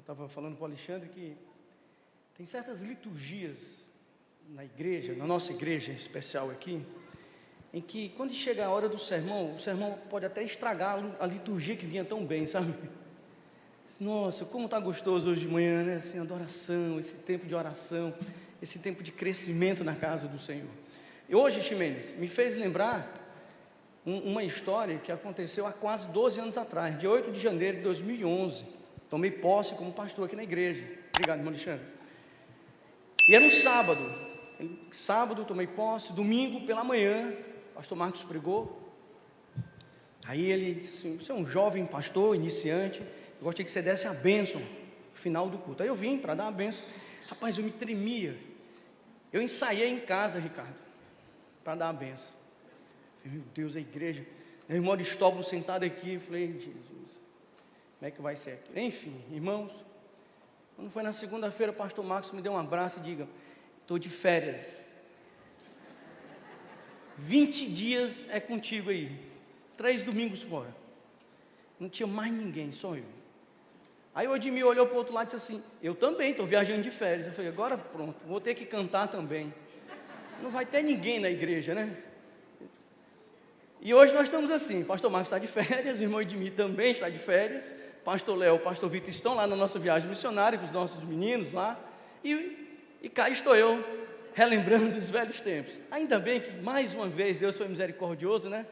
estava falando para o Alexandre que tem certas liturgias na igreja, na nossa igreja em especial aqui, em que quando chega a hora do sermão, o sermão pode até estragar a liturgia que vinha tão bem, sabe? Nossa, como está gostoso hoje de manhã, né? Assim, adoração, esse tempo de oração, esse tempo de crescimento na casa do Senhor. E hoje, Ximenes, me fez lembrar uma história que aconteceu há quase 12 anos atrás, dia 8 de janeiro de 2011. Tomei posse como pastor aqui na igreja. Obrigado, irmão Alexandre. E era um sábado tomei posse, domingo pela manhã, o pastor Marcos pregou. Aí ele disse assim: você é um jovem pastor, iniciante, eu gostaria que você desse a bênção no final do culto. Aí eu vim para dar a bênção. Rapaz, eu me tremia. Eu ensaiei em casa, Ricardo, para dar a bênção. Falei, meu Deus, a igreja. O irmão Aristóbulo sentado aqui. Falei, Jesus, como é que vai ser aqui? Enfim, irmãos, quando foi na segunda-feira, o pastor Marcos me deu um abraço e diga: estou de férias. 20 dias é contigo aí. 3 domingos fora. Não tinha mais ninguém, só eu. Aí o Edmir olhou para o outro lado e disse assim: eu também estou viajando de férias. Eu falei, agora pronto, vou ter que cantar também. Não vai ter ninguém na igreja, né? E hoje nós estamos assim, pastor Marcos está de férias, o irmão Edmir também está de férias, pastor Léo, pastor Vitor estão lá na nossa viagem missionária com os nossos meninos lá, e cá estou eu, relembrando os velhos tempos. Ainda bem que mais uma vez Deus foi misericordioso, né?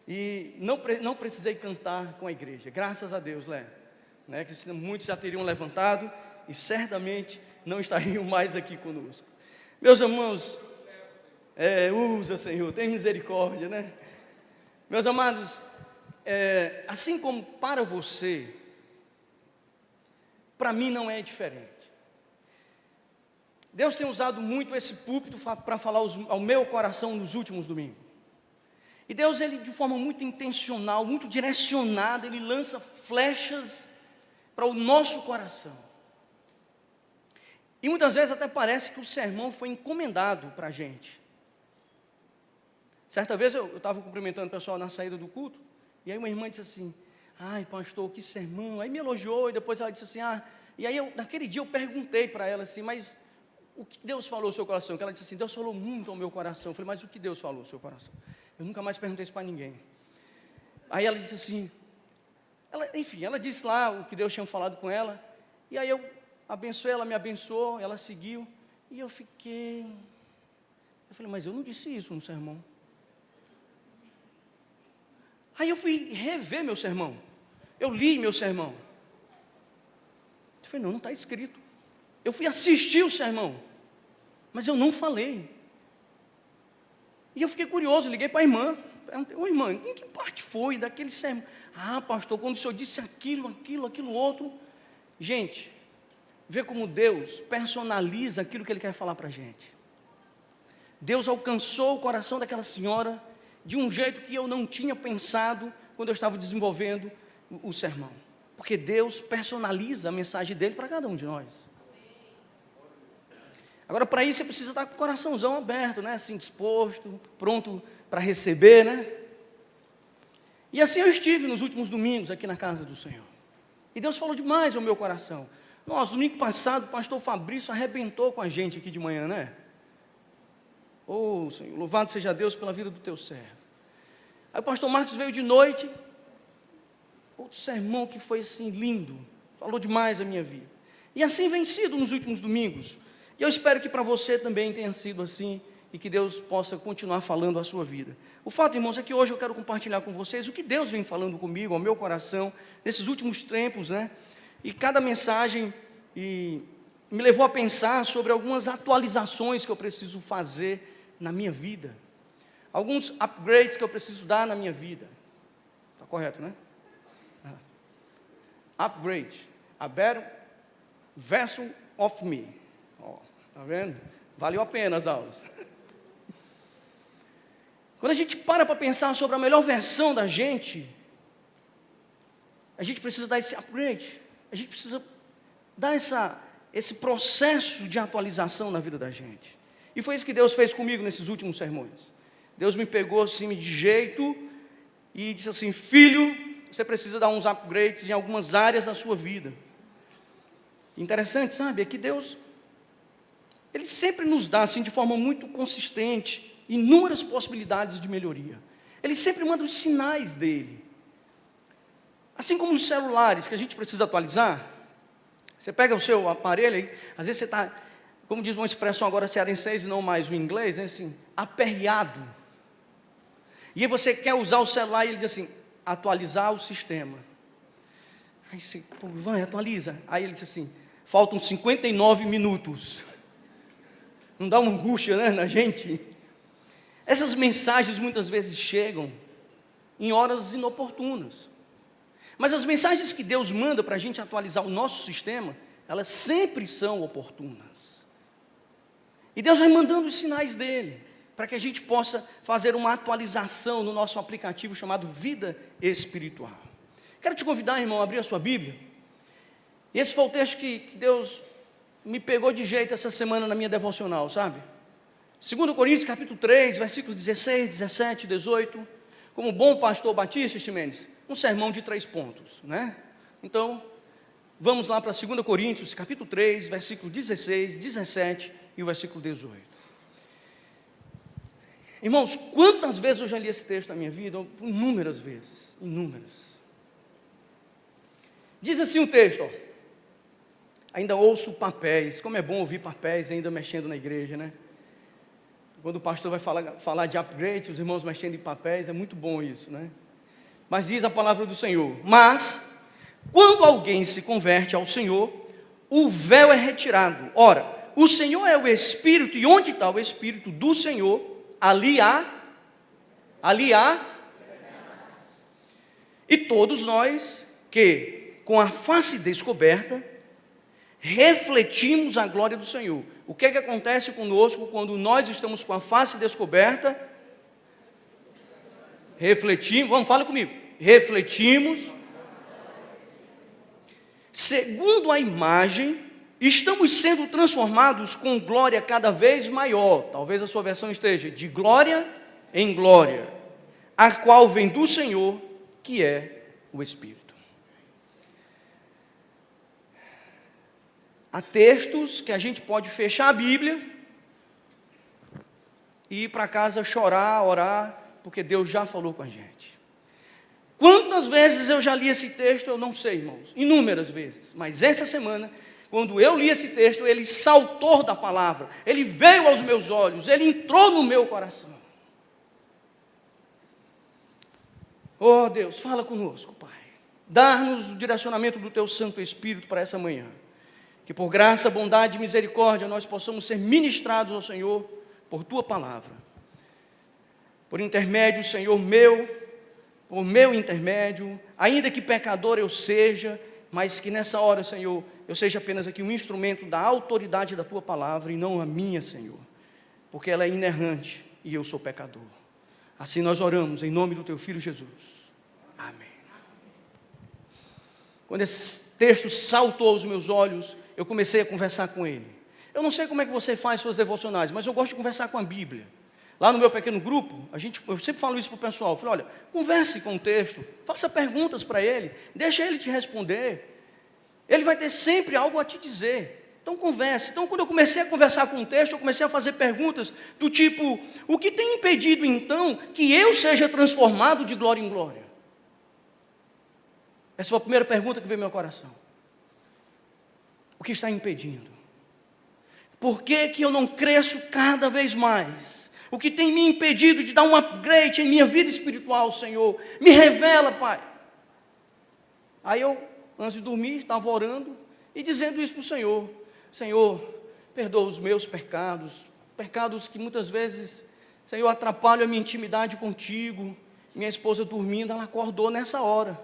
E não precisei cantar com a igreja, graças a Deus, Léo, né? Que senão muitos já teriam levantado e certamente não estariam mais aqui conosco. Meus irmãos, usa, Senhor, tem misericórdia, né? Meus amados, assim como para você, para mim não é diferente. Deus tem usado muito esse púlpito para falar ao meu coração nos últimos domingos. E Deus, ele de forma muito intencional, muito direcionada, ele lança flechas para o nosso coração. E muitas vezes até parece que o sermão foi encomendado para a gente. Certa vez eu estava cumprimentando o pessoal na saída do culto, e aí uma irmã disse assim: ai pastor, que sermão. Aí me elogiou, e depois ela disse assim: e aí naquele dia eu perguntei para ela assim: mas o que Deus falou ao seu coração? Que ela disse assim: Deus falou muito ao meu coração. Eu falei: mas o que Deus falou ao seu coração? Eu nunca mais perguntei isso para ninguém. Aí ela disse assim, ela disse lá o que Deus tinha falado com ela, e aí eu abençoei, ela me abençoou, ela seguiu, e eu falei, mas eu não disse isso no sermão. Aí eu fui rever meu sermão, eu li meu sermão, eu falei, não está escrito. Eu fui assistir o sermão, mas eu não falei. E eu fiquei curioso, liguei para a irmã, perguntei, irmã, em que parte foi daquele sermão? Pastor, quando o senhor disse aquilo outro. Gente, vê como Deus personaliza aquilo que Ele quer falar para a gente. Deus alcançou o coração daquela senhora de um jeito que eu não tinha pensado quando eu estava desenvolvendo o sermão. Porque Deus personaliza a mensagem dEle para cada um de nós. Agora, para isso, você precisa estar com o coraçãozão aberto, né? Assim, disposto, pronto para receber, né? E assim eu estive nos últimos domingos aqui na casa do Senhor. E Deus falou demais ao meu coração. Nossa, domingo passado, o pastor Fabrício arrebentou com a gente aqui de manhã, né? Senhor, louvado seja Deus pela vida do teu servo. Aí o pastor Marcos veio de noite, outro sermão que foi assim lindo, falou demais a minha vida. E assim vem sido nos últimos domingos. E eu espero que para você também tenha sido assim, e que Deus possa continuar falando a sua vida. O fato, irmãos, é que hoje eu quero compartilhar com vocês o que Deus vem falando comigo, ao meu coração, nesses últimos tempos, né? E cada mensagem me levou a pensar sobre algumas atualizações que eu preciso fazer na minha vida. Alguns upgrades que eu preciso dar na minha vida. Está correto, né? Upgrade. A better vessel of me. Está vendo? Valeu a pena as aulas. Quando a gente para pensar sobre a melhor versão da gente, a gente precisa dar esse upgrade. A gente precisa dar esse processo de atualização na vida da gente. E foi isso que Deus fez comigo nesses últimos sermões. Deus me pegou assim de jeito e disse assim: filho, você precisa dar uns upgrades em algumas áreas da sua vida. Interessante, sabe? É que Deus, Ele sempre nos dá, assim, de forma muito consistente, inúmeras possibilidades de melhoria. Ele sempre manda os sinais dele. Assim como os celulares que a gente precisa atualizar, você pega o seu aparelho aí, às vezes você está, como diz uma expressão agora cearense e não mais o inglês, né, assim, aperreado. E aí você quer usar o celular e ele diz assim, atualizar o sistema. Aí você, pô, vai, atualiza. Aí ele diz assim, faltam 59 minutos. Não dá uma angústia, né, na gente? Essas mensagens muitas vezes chegam em horas inoportunas. Mas as mensagens que Deus manda para a gente atualizar o nosso sistema, elas sempre são oportunas. E Deus vai mandando os sinais dele, para que a gente possa fazer uma atualização no nosso aplicativo chamado Vida Espiritual. Quero te convidar, irmão, a abrir a sua Bíblia. Esse foi o texto que Deus me pegou de jeito essa semana na minha devocional, sabe? 2 Coríntios capítulo 3, versículos 16, 17, 18. Como bom pastor Batista Ximenes, um sermão de 3 pontos, né? Então, vamos lá para 2 Coríntios capítulo 3, versículo 16, 17 e o versículo 18. Irmãos, quantas vezes eu já li esse texto na minha vida? Inúmeras vezes, inúmeras. Diz assim o texto, ó, ainda ouço papéis, como é bom ouvir papéis ainda mexendo na igreja, né? Quando o pastor vai falar de upgrade, os irmãos mexendo em papéis, é muito bom isso, né? Mas diz a palavra do Senhor, mas, quando alguém se converte ao Senhor, o véu é retirado. Ora, o Senhor é o Espírito, e onde está o Espírito do Senhor, ali há, e todos nós, que com a face descoberta, refletimos a glória do Senhor. O que é que acontece conosco quando nós estamos com a face descoberta? Refletimos, vamos, fala comigo. Refletimos. Segundo a imagem, estamos sendo transformados com glória cada vez maior. Talvez a sua versão esteja de glória em glória, a qual vem do Senhor, que é o Espírito. Há textos que a gente pode fechar a Bíblia e ir para casa chorar, orar, porque Deus já falou com a gente. Quantas vezes eu já li esse texto, eu não sei, irmãos, inúmeras vezes, mas essa semana, quando eu li esse texto, ele saltou da palavra, ele veio aos meus olhos, ele entrou no meu coração. Oh Deus, fala conosco, Pai, dá-nos o direcionamento do Teu Santo Espírito para essa manhã, que por graça, bondade e misericórdia nós possamos ser ministrados ao Senhor por Tua palavra. Por intermédio, Senhor, por meu intermédio, ainda que pecador eu seja, mas que nessa hora, Senhor, eu seja apenas aqui um instrumento da autoridade da Tua palavra e não a minha, Senhor, porque ela é inerrante e eu sou pecador. Assim nós oramos em nome do Teu Filho Jesus. Amém. Quando esse texto saltou aos meus olhos, eu comecei a conversar com ele. Eu não sei como é que você faz suas devocionais, mas eu gosto de conversar com a Bíblia. Lá no meu pequeno grupo, eu sempre falo isso para o pessoal, eu falo, olha, converse com o texto, faça perguntas para ele, deixa ele te responder. Ele vai ter sempre algo a te dizer. Então converse. Então quando eu comecei a conversar com o texto, eu comecei a fazer perguntas do tipo, o que tem impedido então que eu seja transformado de glória em glória? Essa foi a primeira pergunta que veio ao meu coração. O que está impedindo? Por que que eu não cresço cada vez mais? O que tem me impedido de dar um upgrade em minha vida espiritual, Senhor? Me revela, Pai. Aí eu, antes de dormir, estava orando e dizendo isso para o Senhor. Senhor, perdoa os meus pecados, pecados que muitas vezes, Senhor, atrapalham a minha intimidade contigo. Minha esposa dormindo, ela acordou nessa hora.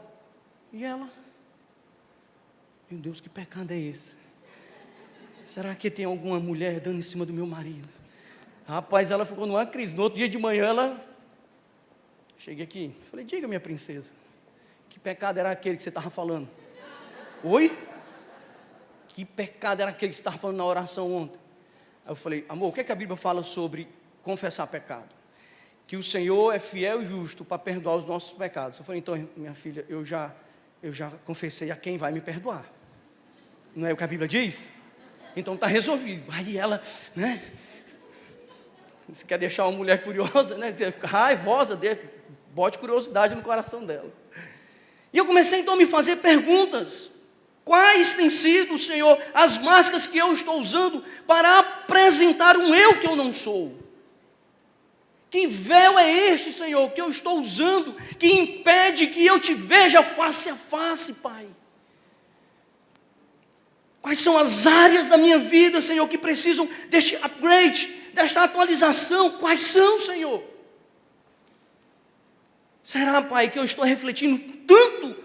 E ela, meu Deus, que pecado é esse? Será que tem alguma mulher dando em cima do meu marido? Rapaz, ela ficou numa crise. No outro dia de manhã, ela... Cheguei aqui, falei, diga, minha princesa, que pecado era aquele que você estava falando? Oi? Que pecado era aquele que você estava falando na oração ontem? Aí eu falei, amor, o que é que a Bíblia fala sobre confessar pecado? Que o Senhor é fiel e justo para perdoar os nossos pecados. Eu falei, então, minha filha, eu já confessei a quem vai me perdoar. Não é o que a Bíblia diz? Então está resolvido. Aí ela, né? Você quer deixar uma mulher curiosa, né? Raivosa, bote curiosidade no coração dela. E eu comecei então a me fazer perguntas. Quais têm sido, Senhor, as máscaras que eu estou usando para apresentar um eu que eu não sou? Que véu é este, Senhor, que eu estou usando, que impede que eu te veja face a face, Pai? Quais são as áreas da minha vida, Senhor, que precisam deste upgrade, desta atualização? Quais são, Senhor? Será, Pai, que eu estou refletindo tanto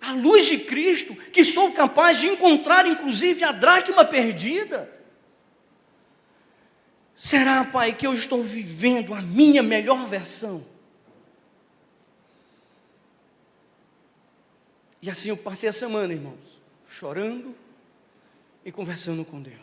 à luz de Cristo, que sou capaz de encontrar, inclusive, a dracma perdida? Será, Pai, que eu estou vivendo a minha melhor versão? E assim eu passei a semana, irmãos, chorando e conversando com Deus.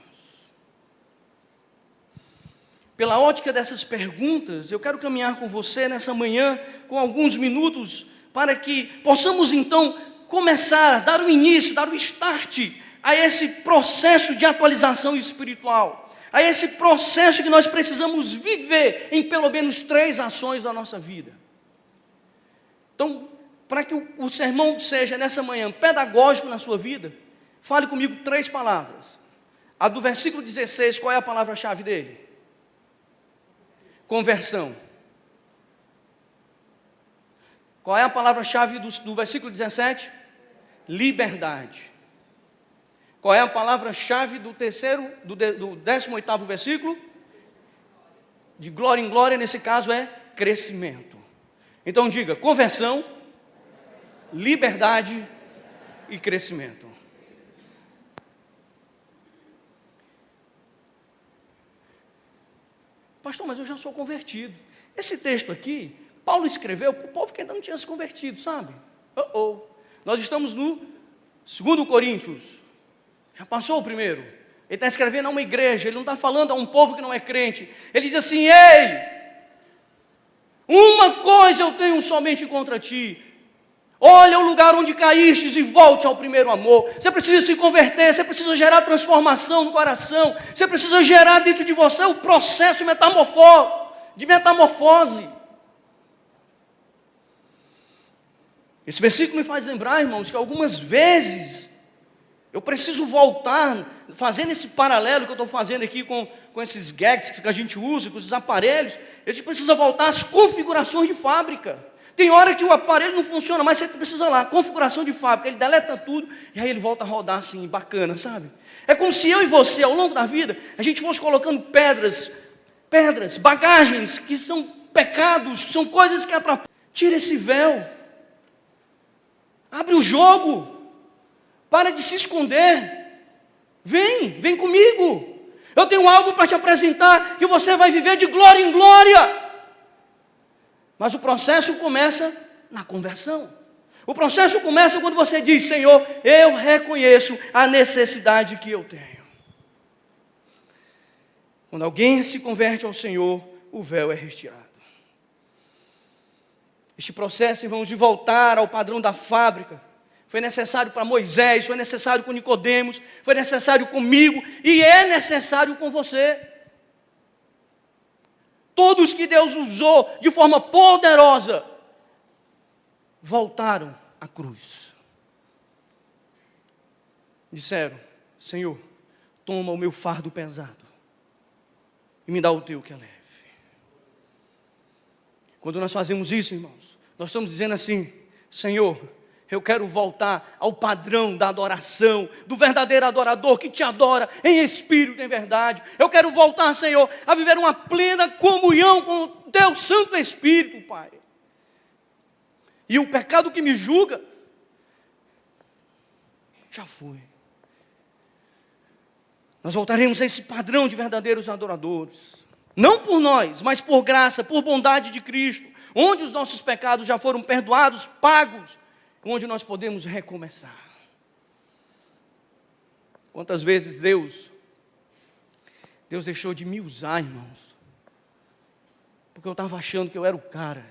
Pela ótica dessas perguntas, eu quero caminhar com você nessa manhã, com alguns minutos, para que possamos então começar, dar o início, dar o start a esse processo de atualização espiritual, a esse processo que nós precisamos viver em pelo menos 3 ações da nossa vida. Então, para que o sermão seja nessa manhã pedagógico na sua vida, fale comigo 3 palavras. A do versículo 16, qual é a palavra-chave dele? Conversão. Qual é a palavra-chave do versículo 17? Liberdade. Qual é a palavra-chave do 18º versículo? De glória em glória, nesse caso é crescimento. Então diga, conversão, liberdade e crescimento. Pastor, mas eu já sou convertido. Esse texto aqui, Paulo escreveu para o povo que ainda não tinha se convertido, sabe? Nós estamos no 2 Coríntios. Já passou o primeiro. Ele está escrevendo a uma igreja, ele não está falando a um povo que não é crente. Ele diz assim, ei, uma coisa eu tenho somente contra ti. Olha o lugar onde caíste e volte ao primeiro amor. Você precisa se converter, você precisa gerar transformação no coração. Você precisa gerar dentro de você o processo de metamorfose. Esse versículo me faz lembrar, irmãos, que algumas vezes eu preciso voltar, fazendo esse paralelo que eu estou fazendo aqui com esses gadgets que a gente usa, com esses aparelhos, a gente precisa voltar às configurações de fábrica. Tem hora que o aparelho não funciona, mas você precisa lá, configuração de fábrica, ele deleta tudo, e aí ele volta a rodar assim, bacana, sabe? É como se eu e você, ao longo da vida, a gente fosse colocando pedras, bagagens, que são pecados, são coisas que atrapalham. Tira esse véu, abre o jogo, para de se esconder, vem comigo, eu tenho algo para te apresentar, e você vai viver de glória em glória. Mas o processo começa na conversão. O processo começa quando você diz, Senhor, eu reconheço a necessidade que eu tenho. Quando alguém se converte ao Senhor, o véu é retirado. Este processo, irmãos, de voltar ao padrão da fábrica, foi necessário para Moisés, foi necessário com Nicodemos, foi necessário comigo e é necessário com você. Todos que Deus usou de forma poderosa voltaram à cruz. Disseram, Senhor, toma o meu fardo pesado e me dá o teu que é leve. Quando nós fazemos isso, irmãos, nós estamos dizendo assim, Senhor, eu quero voltar ao padrão da adoração, do verdadeiro adorador que te adora em espírito e em verdade. Eu quero voltar, Senhor, a viver uma plena comunhão com o teu Santo Espírito, Pai. E o pecado que me julga, já foi. Nós voltaremos a esse padrão de verdadeiros adoradores. Não por nós, mas por graça, por bondade de Cristo, onde os nossos pecados já foram perdoados, pagos, onde nós podemos recomeçar. Quantas vezes Deus deixou de me usar, irmãos, porque eu estava achando que eu era o cara.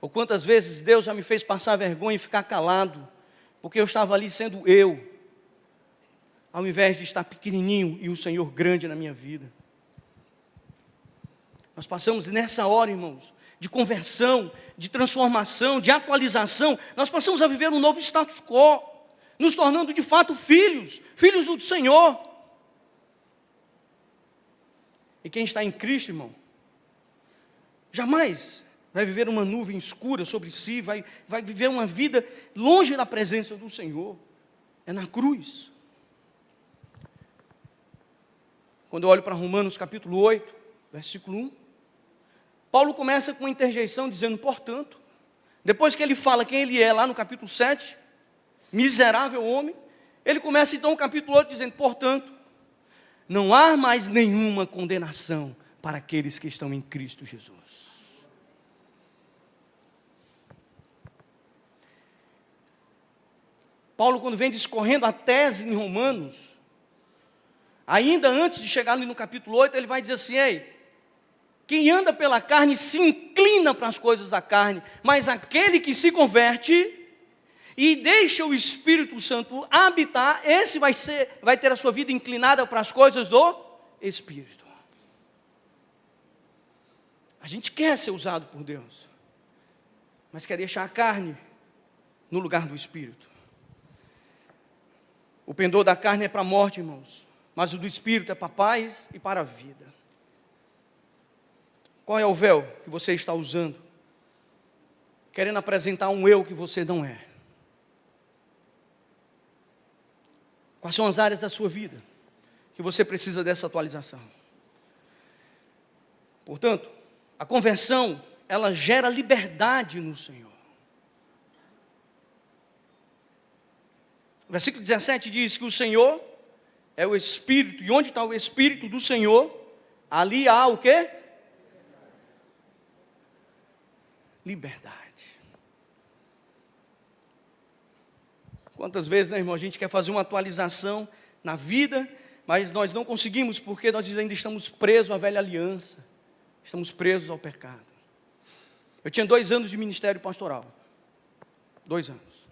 Ou quantas vezes Deus já me fez passar vergonha e ficar calado, porque eu estava ali sendo eu. ao invés de estar pequenininho e o Senhor grande na minha vida. Nós passamos nessa hora, irmãos, de conversão, de transformação, de atualização, nós passamos a viver um novo status quo, nos tornando de fato filhos do Senhor. E quem está em Cristo, irmão, jamais vai viver uma nuvem escura sobre si, vai viver uma vida longe da presença do Senhor. É na cruz. Quando eu olho para Romanos capítulo 8, versículo 1, Paulo começa com uma interjeição dizendo, portanto, depois que ele fala quem ele é lá no capítulo 7, miserável homem, ele começa então o capítulo 8 dizendo, portanto, não há mais nenhuma condenação para aqueles que estão em Cristo Jesus. Paulo, quando vem discorrendo a tese em Romanos, ainda antes de chegar ali no capítulo 8, ele vai dizer assim, ei, quem anda pela carne se inclina para as coisas da carne, mas aquele que se converte e deixa o Espírito Santo habitar, esse vai ter a sua vida inclinada para as coisas do Espírito. A gente quer ser usado por Deus, mas quer deixar a carne no lugar do Espírito. O pendor da carne é para a morte, irmãos, mas o do Espírito é para a paz e para a vida. Qual é o véu que você está usando? Querendo apresentar um eu que você não é. Quais são as áreas da sua vida que você precisa dessa atualização? Portanto, a conversão, ela gera liberdade no Senhor. O versículo 17 diz que o Senhor é o Espírito, e onde está o Espírito do Senhor, ali há o quê? Liberdade. Quantas vezes, né, irmão, a gente quer fazer uma atualização na vida, mas nós não conseguimos, porque nós ainda estamos presos à velha aliança, estamos presos ao pecado. Eu tinha 2 anos de ministério pastoral, 2 anos.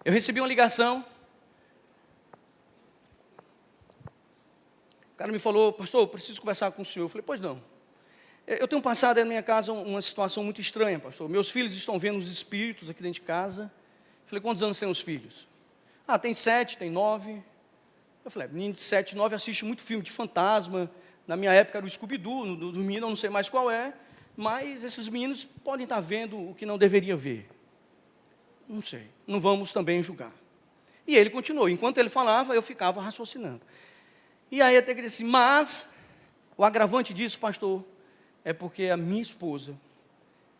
Eu recebi uma ligação, o cara me falou, pastor, eu preciso conversar com o senhor. Eu falei, pois não. Eu tenho passado na minha casa uma situação muito estranha, pastor. Meus filhos estão vendo os espíritos aqui dentro de casa. Eu falei, quantos anos tem os filhos? Ah, tem 7, tem 9. Eu falei, menino de 7, 9 assiste muito filme de fantasma. Na minha época era o Scooby-Doo, do menino eu não sei mais qual é. Mas esses meninos podem estar vendo o que não deveria ver. Não sei, não vamos também julgar. E ele continuou, enquanto ele falava, eu ficava raciocinando. E aí até que ele disse, mas o agravante disso, pastor, é porque a minha esposa,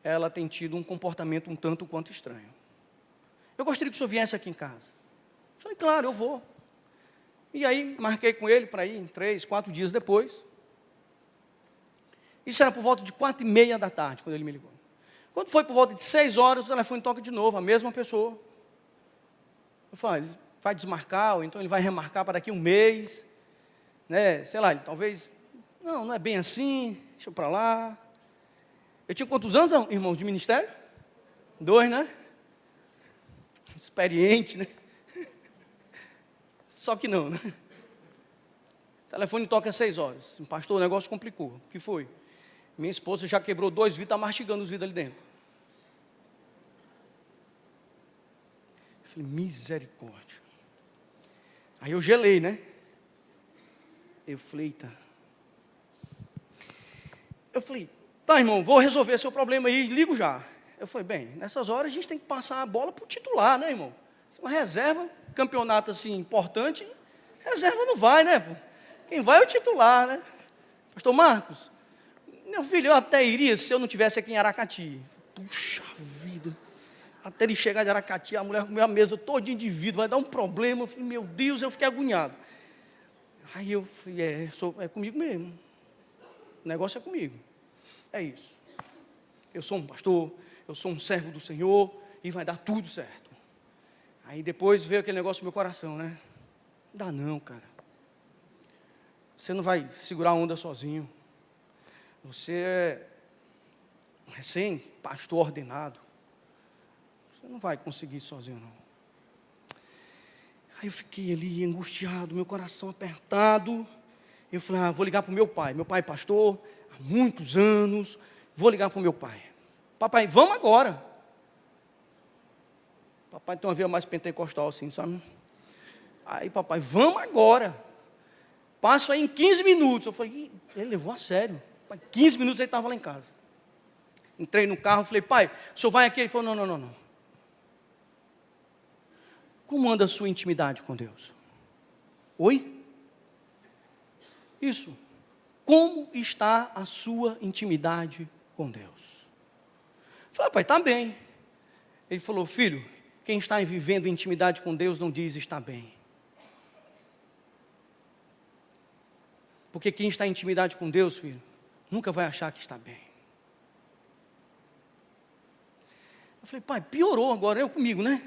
ela tem tido um comportamento um tanto quanto estranho. Eu gostaria que o senhor viesse aqui em casa. Eu falei, claro, eu vou. E aí, marquei com ele para ir 3, 4 dias depois. Isso era por volta de 4:30 da tarde, quando ele me ligou. Quando foi por volta de 6 horas, o telefone toca de novo, a mesma pessoa. Eu falei, ele vai desmarcar, ou então ele vai remarcar para daqui um mês. Né? Sei lá, talvez, não é bem assim, deixa eu para lá. Eu tinha quantos anos, irmão, de ministério? 2, né? Experiente, né? Só que não, né? O telefone toca às 6 horas. Pastor, o negócio complicou. O que foi? Minha esposa já quebrou 2 vidros, está mastigando os vidros ali dentro. Eu falei, misericórdia. Aí eu gelei, né? Eu falei, eita. Eu falei, tá, irmão, vou resolver seu problema aí, ligo já. Eu falei, bem, nessas horas a gente tem que passar a bola para o titular, né, irmão? Uma reserva, campeonato assim importante, reserva não vai, né? Pô? Quem vai é o titular, né? Pastor Marcos, meu filho, eu até iria se eu não estivesse aqui em Aracati. Puxa vida. Até ele chegar de Aracati, a mulher comeu a mesa todinha de vidro, vai dar um problema. Eu falei, meu Deus, eu fiquei agoniado. Aí eu falei, é comigo mesmo. O negócio é comigo. É isso. Eu sou um pastor, eu sou um servo do Senhor e vai dar tudo certo. Aí depois veio aquele negócio no meu coração, né? Não dá não, cara. Você não vai segurar a onda sozinho. Você é um recém-pastor ordenado. Você não vai conseguir sozinho, não. Aí eu fiquei ali angustiado, meu coração apertado. Eu falei, vou ligar para o meu pai. Meu pai é pastor há muitos anos. Vou ligar para o meu pai. Papai, vamos agora. Papai tem uma veia mais pentecostal assim, sabe? Aí papai, vamos agora. Passo aí em 15 minutos. Eu falei, ele levou a sério. 15 minutos ele estava lá em casa. Entrei no carro, falei, pai, o senhor vai aqui? Ele falou, não. Como anda a sua intimidade com Deus? Oi? Isso. Como está a sua intimidade com Deus? Eu falei, pai, está bem. Ele falou, filho, quem está vivendo intimidade com Deus não diz está bem. Porque quem está em intimidade com Deus, filho, nunca vai achar que está bem. Eu falei, pai, piorou agora, eu comigo, né?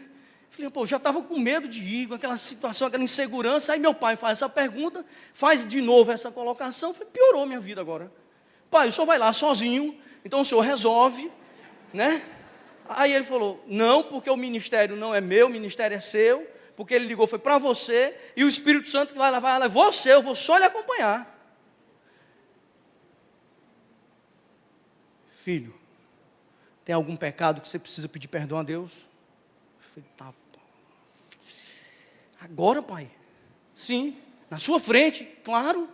Eu falei, eu já estava com medo de ir, com aquela situação, aquela insegurança. Aí meu pai faz essa pergunta, faz de novo essa colocação. Eu falei, piorou minha vida agora. Pai, o senhor vai lá sozinho, então o senhor resolve, né? Aí ele falou, não, porque o ministério não é meu, o ministério é seu, porque ele ligou, foi para você, e o Espírito Santo que vai levar, você, eu vou só lhe acompanhar. Filho, tem algum pecado que você precisa pedir perdão a Deus? Eu falei, tá. Agora, pai? Sim, na sua frente, claro.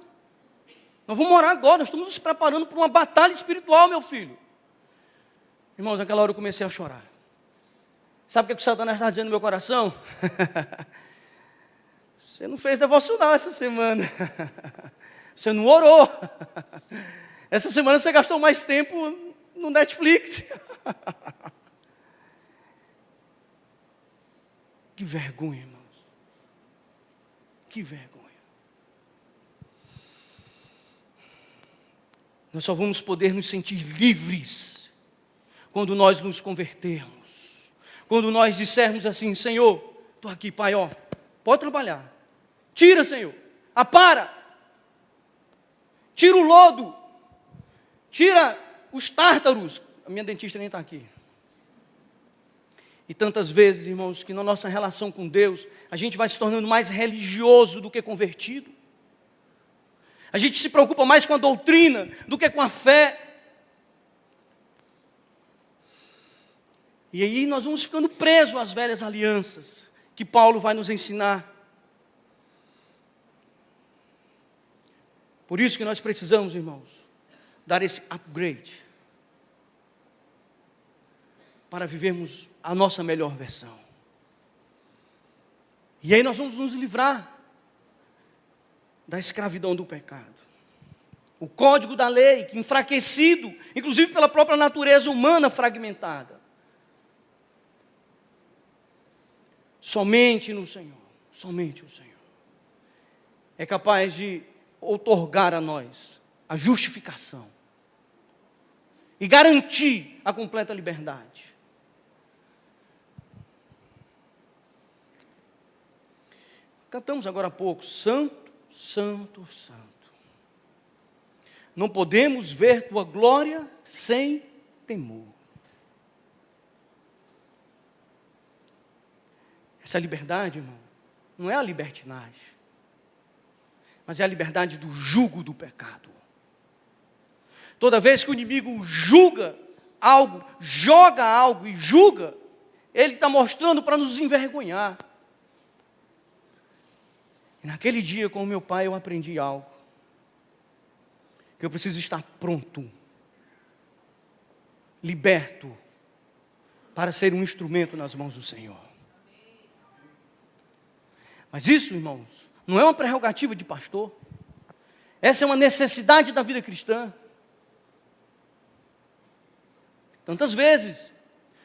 Nós vamos orar agora, nós estamos nos preparando para uma batalha espiritual, meu filho. Irmãos, naquela hora eu comecei a chorar. Sabe o que o Satanás está dizendo no meu coração? Você não fez devocional essa semana. Você não orou. Essa semana você gastou mais tempo no Netflix. Que vergonha, irmãos. Que vergonha. Nós só vamos poder nos sentir livres quando nós nos convertermos. Quando nós dissermos assim, Senhor, estou aqui, Pai, pode trabalhar. Tira, Senhor, apara. Tira o lodo. Tira os tártaros. A minha dentista nem está aqui. E tantas vezes, irmãos, que na nossa relação com Deus, a gente vai se tornando mais religioso do que convertido. A gente se preocupa mais com a doutrina do que com a fé. E aí nós vamos ficando presos às velhas alianças que Paulo vai nos ensinar. Por isso que nós precisamos, irmãos, dar esse upgrade para vivermos a nossa melhor versão. E aí nós vamos nos livrar da escravidão do pecado. O código da lei, enfraquecido, inclusive pela própria natureza humana fragmentada. Somente no Senhor, somente o Senhor é capaz de outorgar a nós a justificação e garantir a completa liberdade. Cantamos agora há pouco, Santo, Santo, Santo. Não podemos ver tua glória sem temor. Essa liberdade, irmão, não é a libertinagem, mas é a liberdade do jugo do pecado. Toda vez que o inimigo julga algo, joga algo e julga, ele está mostrando para nos envergonhar. E naquele dia com o meu pai eu aprendi algo. Que eu preciso estar pronto, liberto, para ser um instrumento nas mãos do Senhor. Mas isso, irmãos, não é uma prerrogativa de pastor. Essa é uma necessidade da vida cristã. Tantas vezes,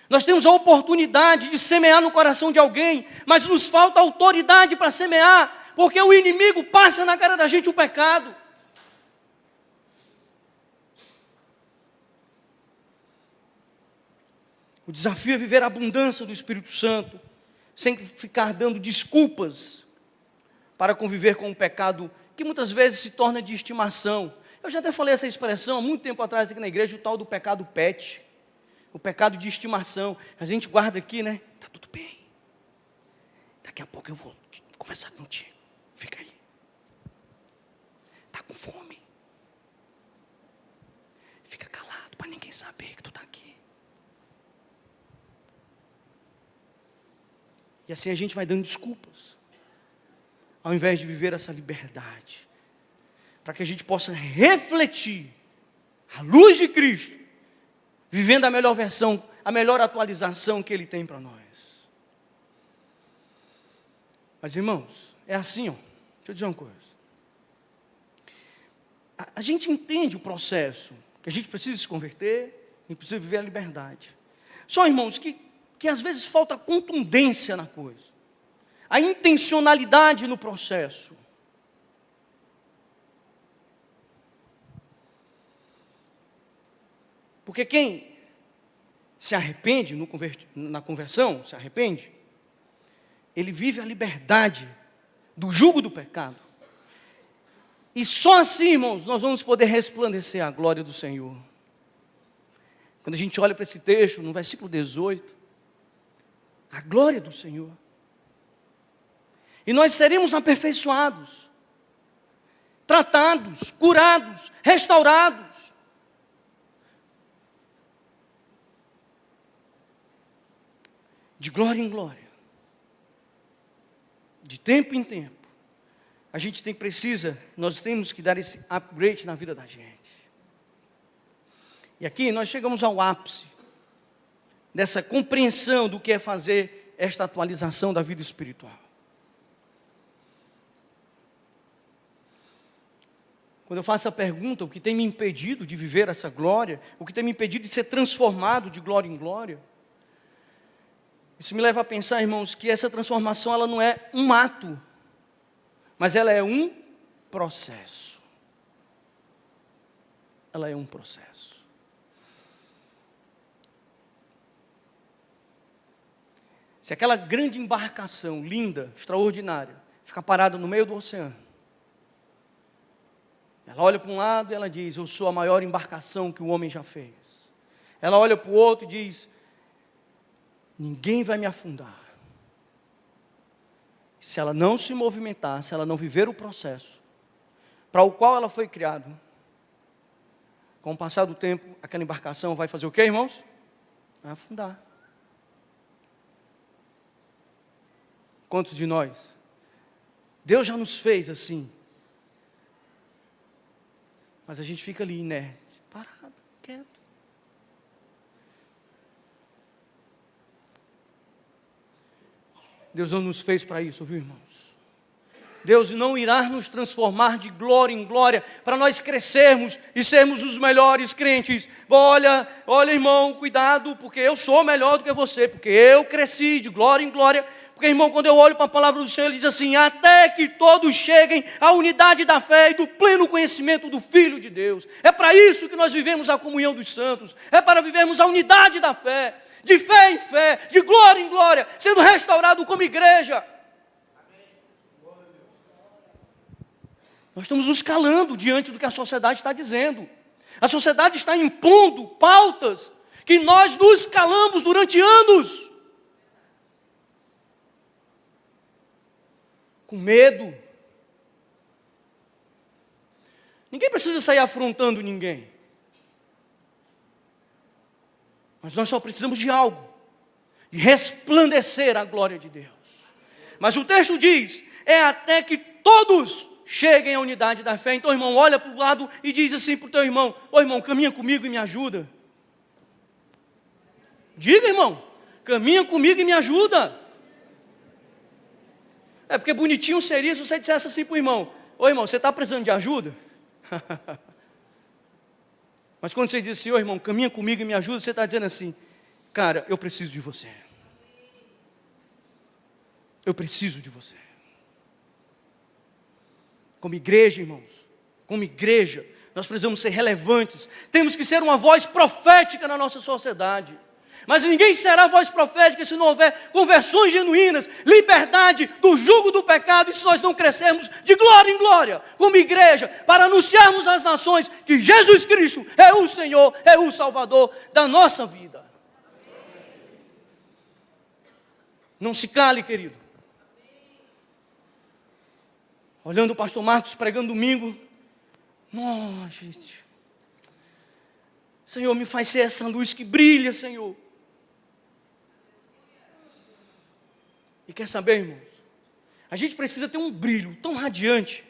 nós temos a oportunidade de semear no coração de alguém, mas nos falta autoridade para semear, porque o inimigo passa na cara da gente o pecado. O desafio é viver a abundância do Espírito Santo, sem ficar dando desculpas para conviver com um pecado que muitas vezes se torna de estimação. Eu já até falei essa expressão há muito tempo atrás aqui na igreja, o tal do pecado pet, o pecado de estimação. A gente guarda aqui, né? Está tudo bem. Daqui a pouco eu vou conversar contigo. Fica aí. Está com fome? Fica calado para ninguém saber que tu está aqui. E assim a gente vai dando desculpas, ao invés de viver essa liberdade, para que a gente possa refletir a luz de Cristo, vivendo a melhor versão, a melhor atualização que Ele tem para nós. Mas irmãos, é assim, ó. Deixa eu dizer uma coisa. A gente entende o processo, que a gente precisa se converter, e precisa viver a liberdade. Só, irmãos, que às vezes falta contundência na coisa, a intencionalidade no processo. Porque quem se arrepende na conversão, se arrepende, ele vive a liberdade do jugo do pecado. E só assim, irmãos, nós vamos poder resplandecer a glória do Senhor. Quando a gente olha para esse texto, no versículo 18, a glória do Senhor. E nós seremos aperfeiçoados, tratados, curados, restaurados. De glória em glória. De tempo em tempo. A gente nós temos que dar esse upgrade na vida da gente. E aqui nós chegamos ao ápice dessa compreensão do que é fazer esta atualização da vida espiritual. Quando eu faço a pergunta, o que tem me impedido de viver essa glória, o que tem me impedido de ser transformado de glória em glória, isso me leva a pensar, irmãos, que essa transformação ela não é um ato, mas ela é um processo. Ela é um processo. Se aquela grande embarcação, linda, extraordinária, ficar parada no meio do oceano, ela olha para um lado e ela diz, eu sou a maior embarcação que o homem já fez. Ela olha para o outro e diz, ninguém vai me afundar. Se ela não se movimentar, se ela não viver o processo para o qual ela foi criada, com o passar do tempo, aquela embarcação vai fazer o quê, irmãos? Vai afundar. Quantos de nós? Deus já nos fez assim. Mas a gente fica ali inerte, parado, quieto. Deus não nos fez para isso, viu, irmãos? Deus não irá nos transformar de glória em glória, para nós crescermos e sermos os melhores crentes. Olha, irmão, cuidado, porque eu sou melhor do que você, porque eu cresci de glória em glória. Porque, irmão, quando eu olho para a palavra do Senhor, ele diz assim, até que todos cheguem à unidade da fé e do pleno conhecimento do Filho de Deus. É para isso que nós vivemos a comunhão dos santos, é para vivermos a unidade da fé, de fé em fé, de glória em glória, sendo restaurado como igreja. Nós estamos nos calando diante do que a sociedade está dizendo. A sociedade está impondo pautas que nós nos calamos durante anos. Com medo. Ninguém precisa sair afrontando ninguém. Mas nós só precisamos de algo. De resplandecer a glória de Deus. Mas o texto diz, é até que todos cheguem à unidade da fé. Então, irmão, olha para o lado e diz assim para o teu irmão, ô irmão, caminha comigo e me ajuda. Diga, irmão, caminha comigo e me ajuda. É porque bonitinho seria se você dissesse assim para o irmão, ô irmão, você está precisando de ajuda? Mas quando você diz assim, ô irmão, caminha comigo e me ajuda, você está dizendo assim, cara, eu preciso de você. Eu preciso de você. Como igreja, irmãos, como igreja, nós precisamos ser relevantes. Temos que ser uma voz profética na nossa sociedade. Mas ninguém será voz profética se não houver conversões genuínas, liberdade do jugo do pecado, e se nós não crescermos de glória em glória, como igreja, para anunciarmos às nações que Jesus Cristo é o Senhor, é o Salvador da nossa vida. Não se cale, querido. olhando o pastor Marcos pregando domingo. Nossa, gente. Senhor, me faz ser essa luz que brilha, Senhor. E quer saber, irmãos? A gente precisa ter um brilho tão radiante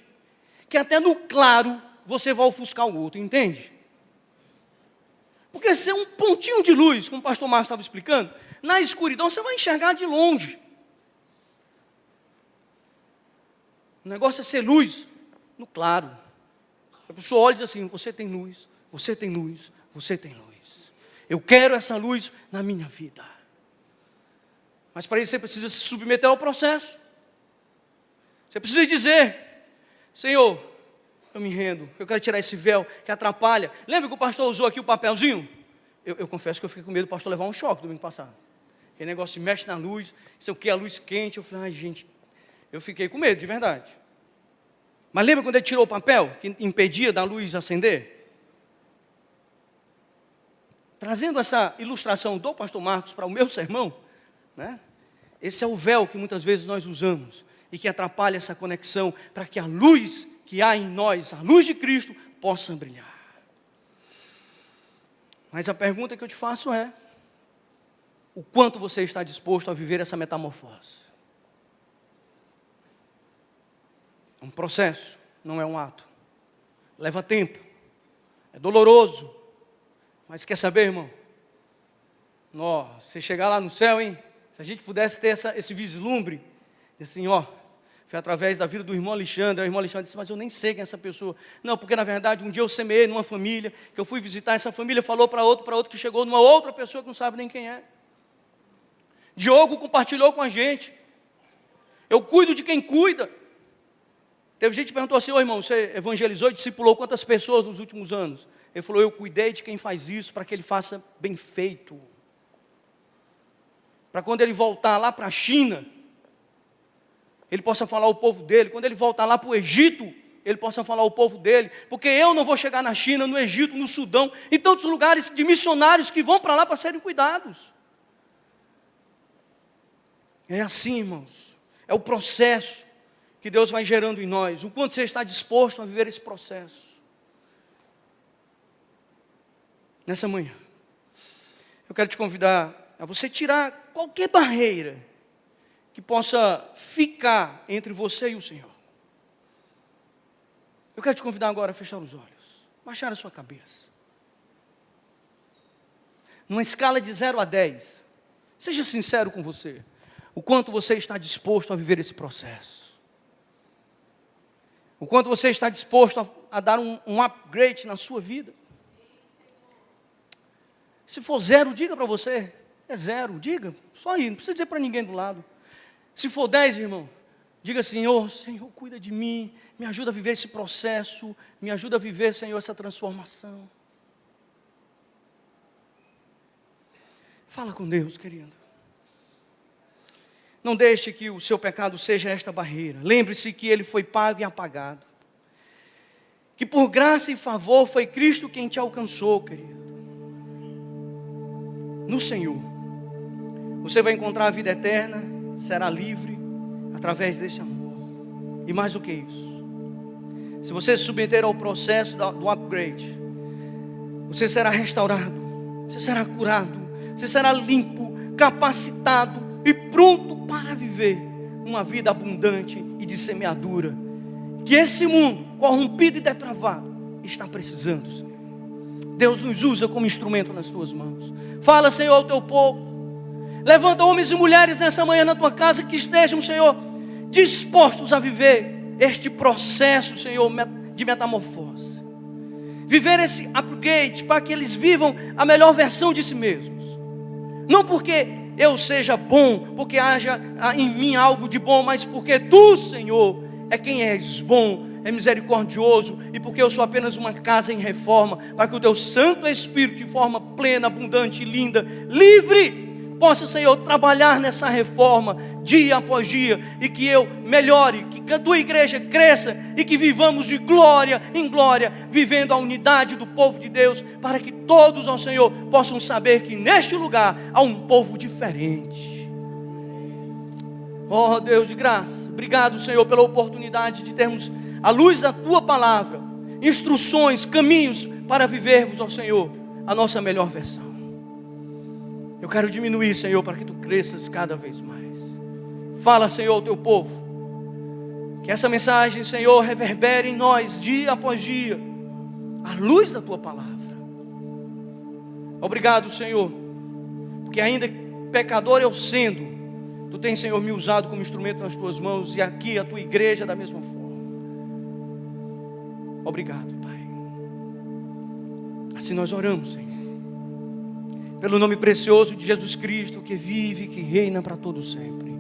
que até no claro você vai ofuscar o outro, entende? Porque se é um pontinho de luz, como o pastor Marcos estava explicando, na escuridão você vai enxergar de longe. O negócio é ser luz no claro. A pessoa olha e diz assim: você tem luz, você tem luz, você tem luz. Eu quero essa luz na minha vida. Mas para isso você precisa se submeter ao processo. Você precisa dizer: Senhor, eu me rendo, eu quero tirar esse véu que atrapalha. Lembra que o pastor usou aqui o papelzinho? Eu confesso que eu fiquei com medo do pastor levar um choque domingo passado. Aquele negócio de mexe na luz, sei o que, a luz quente. Eu falei: ai, gente, eu fiquei com medo, de verdade. Mas lembra quando ele tirou o papel, que impedia da luz acender? Trazendo essa ilustração do pastor Marcos para o meu sermão, né? Esse é o véu que muitas vezes nós usamos e que atrapalha essa conexão para que a luz que há em nós, a luz de Cristo, possa brilhar. Mas a pergunta que eu te faço é: o quanto você está disposto a viver essa metamorfose? É um processo, não é um ato. Leva tempo, é doloroso. Mas quer saber, irmão? Você chegar lá no céu, hein? Se a gente pudesse ter esse vislumbre, assim, foi através da vida do irmão Alexandre. O irmão Alexandre disse: mas eu nem sei quem é essa pessoa. Não, porque na verdade um dia eu semeei numa família, que eu fui visitar, essa família falou para outro, que chegou numa outra pessoa que não sabe nem quem é. Diogo compartilhou com a gente. Eu cuido de quem cuida. Teve gente que perguntou assim: ô irmão, você evangelizou e discipulou quantas pessoas nos últimos anos? Ele falou: eu cuidei de quem faz isso, para que ele faça bem feito. Para quando ele voltar lá para a China, ele possa falar ao povo dele. Quando ele voltar lá para o Egito, ele possa falar ao povo dele. Porque eu não vou chegar na China, no Egito, no Sudão, em tantos lugares de missionários que vão para lá para serem cuidados. É assim, irmãos. É o processo que Deus vai gerando em nós. O quanto você está disposto a viver esse processo. Nessa manhã, eu quero te convidar a você tirar qualquer barreira que possa ficar entre você e o Senhor. Eu quero te convidar agora a fechar os olhos, baixar a sua cabeça. Numa escala de 0 a 10, seja sincero com você, o quanto você está disposto a viver esse processo. O quanto você está disposto a dar um upgrade na sua vida. Se for 0, diga para você, é 0, diga, só aí, não precisa dizer para ninguém do lado. Se for 10, irmão, diga: Senhor, cuida de mim, me ajuda a viver esse processo, me ajuda a viver, Senhor, essa transformação. Fala com Deus, querido. Não deixe que o seu pecado seja esta barreira. Lembre-se que ele foi pago e apagado. Que por graça e favor foi Cristo quem te alcançou, querido. No Senhor, você vai encontrar a vida eterna, será livre através desse amor. E mais do que isso, se você se submeter ao processo do upgrade, você será restaurado, você será curado, você será limpo, capacitado e pronto para viver uma vida abundante e de semeadura, que esse mundo corrompido e depravado está precisando, Senhor. Deus nos usa como instrumento nas tuas mãos. Fala, Senhor, ao teu povo. Levanta homens e mulheres nessa manhã na tua casa que estejam, Senhor, dispostos a viver este processo, Senhor, de metamorfose. Viver esse upgrade para que eles vivam a melhor versão de si mesmos. Não porque eu seja bom, porque haja em mim algo de bom, mas porque tu, Senhor, é quem és bom, é misericordioso, e porque eu sou apenas uma casa em reforma, para que o teu Santo Espírito, de forma plena, abundante e linda, livre, possa, Senhor, trabalhar nessa reforma, dia após dia, e que eu melhore, que a tua igreja cresça, e que vivamos de glória em glória, vivendo a unidade do povo de Deus, para que todos, ó Senhor, possam saber que neste lugar há um povo diferente. Oh Deus de graça, obrigado, Senhor, pela oportunidade de termos a luz da Tua palavra, instruções, caminhos para vivermos, ó Senhor, a nossa melhor versão. Eu quero diminuir, Senhor, para que Tu cresças cada vez mais. Fala, Senhor, ao Teu povo, que essa mensagem, Senhor, reverbere em nós, dia após dia, a luz da Tua palavra. Obrigado, Senhor, porque ainda pecador eu sendo, Tu tens, Senhor, me usado como instrumento nas Tuas mãos, e aqui a Tua igreja da mesma forma. Obrigado, Pai. Assim nós oramos, Senhor, pelo nome precioso de Jesus Cristo, que vive, que reina para todo sempre.